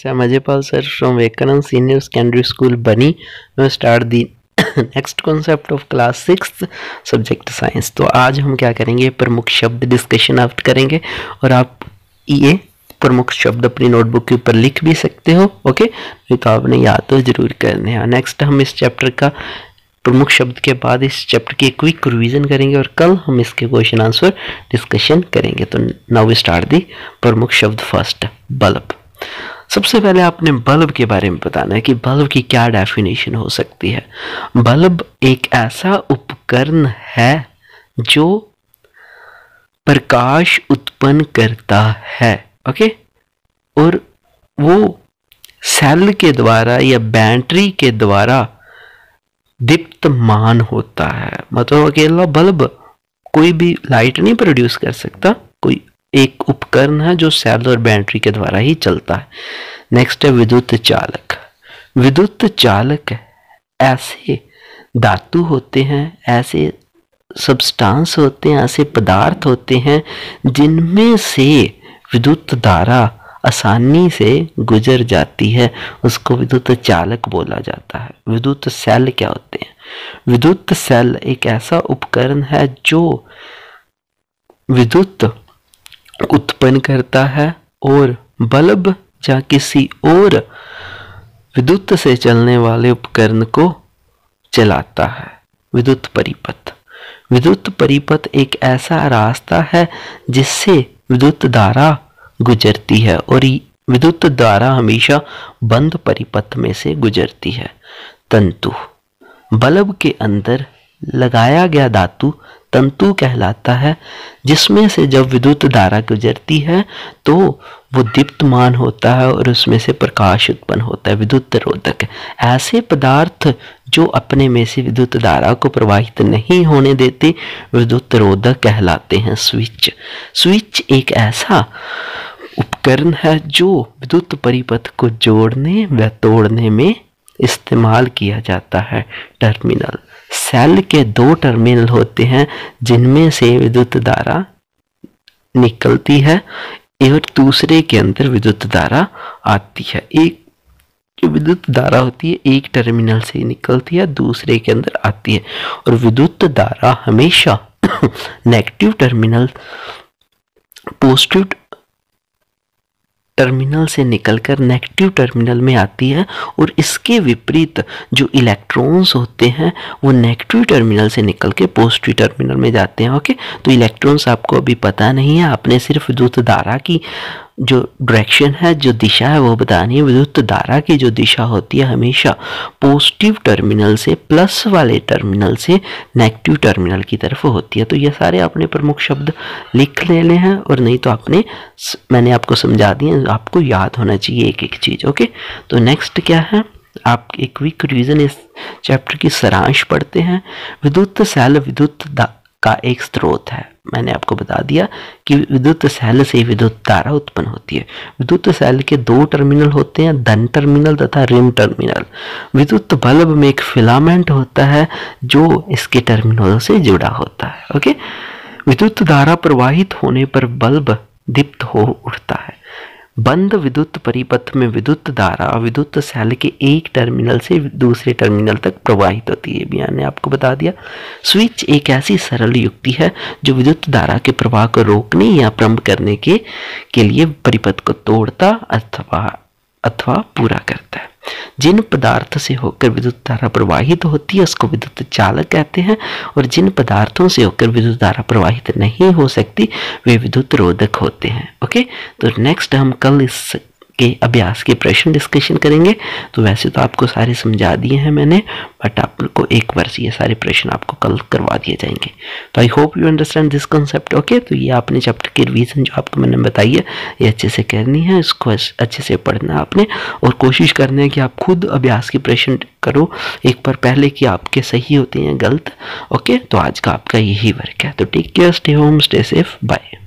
I'm Ajaypal sir from Vivekanand Senior Secondary School, Bani. Now start the next concept of class 6th subject science. तो आज हम क्या करेंगे, प्रमुख शब्द डिस्कशन आप करेंगे और आप ये प्रमुख शब्द अपनी नोटबुक के ऊपर लिख भी सकते हो। ओके, नहीं तो आपने याद तो जरूर करने हैं। नेक्स्ट हम इस चैप्टर का प्रमुख शब्द के बाद इस चैप्टर की क्विक रिवीजन करेंगे और कल हम इसके क्वेश्चन आंसर डिस्कशन करेंगे। तो नाउ वी स्टार्ट दी प्रमुख शब्द फर्स्ट, बल्ब। सबसे पहले आपने बल्ब के बारे में बताना है कि बल्ब की क्या डेफिनेशन हो सकती है। बल्ब एक ऐसा उपकरण है जो प्रकाश उत्पन्न करता है। ओके, और वो सेल के द्वारा या बैटरी के द्वारा दीप्तमान होता है। मतलब अकेला बल्ब कोई भी लाइट नहीं प्रोड्यूस कर सकता, कोई एक उपकरण है जो सेल और बैटरी के द्वारा ही चलता है। नेक्स्ट है विद्युत चालक। विद्युत चालक ऐसे धातु होते हैं, ऐसे सब्सटेंस होते हैं, ऐसे पदार्थ होते हैं जिनमें से विद्युत धारा आसानी से गुजर जाती है, उसको विद्युत चालक बोला जाता है। विद्युत सेल क्या होते हैं? विद्युत सेल एक ऐसा उपकरण है जो विद्युत उत्पन्न करता है और बल्ब या किसी और विद्युत से चलने वाले उपकरण को चलाता है। विद्युत परिपथ। विद्युत परिपथ एक ऐसा रास्ता है जिससे विद्युत धारा गुजरती है और विद्युत धारा हमेशा बंद परिपथ में से गुजरती है। तंतु। बल्ब के अंदर लगाया गया धातु तंतु कहलाता है, जिसमें से जब विद्युत धारा गुजरती है तो वो दीप्तमान होता है और उसमें से प्रकाश उत्पन्न होता है। विद्युत रोधक। ऐसे पदार्थ जो अपने में से विद्युत धारा को प्रवाहित नहीं होने देते विद्युत रोधक कहलाते हैं। स्विच। स्विच एक ऐसा उपकरण है जो विद्युत परिपथ को जोड़ने व तोड़ने में इस्तेमाल किया जाता है। टर्मिनल। सेल के दो टर्मिनल होते हैं जिनमें से विद्युत धारा निकलती है और दूसरे के अंदर विद्युत धारा आती है। एक जो विद्युत धारा होती है एक टर्मिनल से निकलती है, दूसरे के अंदर आती है और विद्युत धारा हमेशा नेगेटिव टर्मिनल पॉजिटिव टर्मिनल से निकलकर नेगेटिव टर्मिनल में आती है और इसके विपरीत जो इलेक्ट्रॉन्स होते हैं वो नेगेटिव टर्मिनल से निकल के पॉजिटिव टर्मिनल में जाते हैं। ओके, तो इलेक्ट्रॉन्स आपको अभी पता नहीं है, आपने सिर्फ विद्युत धारा की जो डायरेक्शन है, जो दिशा है वो बतानी है। विद्युत धारा की जो दिशा होती है हमेशा पॉजिटिव टर्मिनल से प्लस वाले टर्मिनल से नेगेटिव टर्मिनल की तरफ होती है। तो ये सारे आपने प्रमुख शब्द लिख लेने हैं और नहीं तो मैंने आपको समझा दिए, आपको याद होना चाहिए एक एक चीज। ओके, तो नेक्स्ट क्या है, आप एक क्विक रिवीजन इस चैप्टर की सारांश पढ़ते हैं। विद्युत सेल विद्युत का एक स्रोत है। मैंने आपको बता दिया कि विद्युत सेल से विद्युत धारा उत्पन्न होती है। विद्युत सेल के दो टर्मिनल होते हैं, धन टर्मिनल तथा ऋण टर्मिनल। विद्युत बल्ब में एक फिलामेंट होता है जो इसके टर्मिनलों से जुड़ा होता है। ओके, विद्युत धारा प्रवाहित होने पर बल्ब दीप्त हो उठता है। बंद विद्युत परिपथ में विद्युत धारा विद्युत सेल के एक टर्मिनल से दूसरे टर्मिनल तक प्रवाहित होती है, भी मैंने आपको बता दिया। स्विच एक ऐसी सरल युक्ति है जो विद्युत धारा के प्रवाह को रोकने या प्रारंभ करने के लिए परिपथ को तोड़ता अथवा पूरा करता है। जिन पदार्थ से होकर विद्युत धारा प्रवाहित होती है उसको विद्युत चालक कहते हैं और जिन पदार्थों से होकर विद्युत धारा प्रवाहित नहीं हो सकती वे विद्युत रोधक होते हैं। ओके, तो नेक्स्ट हम कल इस के अभ्यास के प्रश्न डिस्कशन करेंगे। तो वैसे तो आपको सारे समझा दिए हैं मैंने, बट आपको एक बार से ये सारे प्रश्न आपको कल करवा दिए जाएंगे। तो I hope you understand this concept. Okay, तो ये आपने चैप्टर की रिवीजन जो आपको मैंने बताई है ये अच्छे से करनी है, इसको अच्छे से पढ़ना आपने और कोशिश करना है कि आप खुद अभ्यास के प्रश्न करो एक बार पहले कि आपके सही होते हैं गलत। ओके, तो आज का आपका यही वर्क है। तो take care, stay home, stay safe, bye.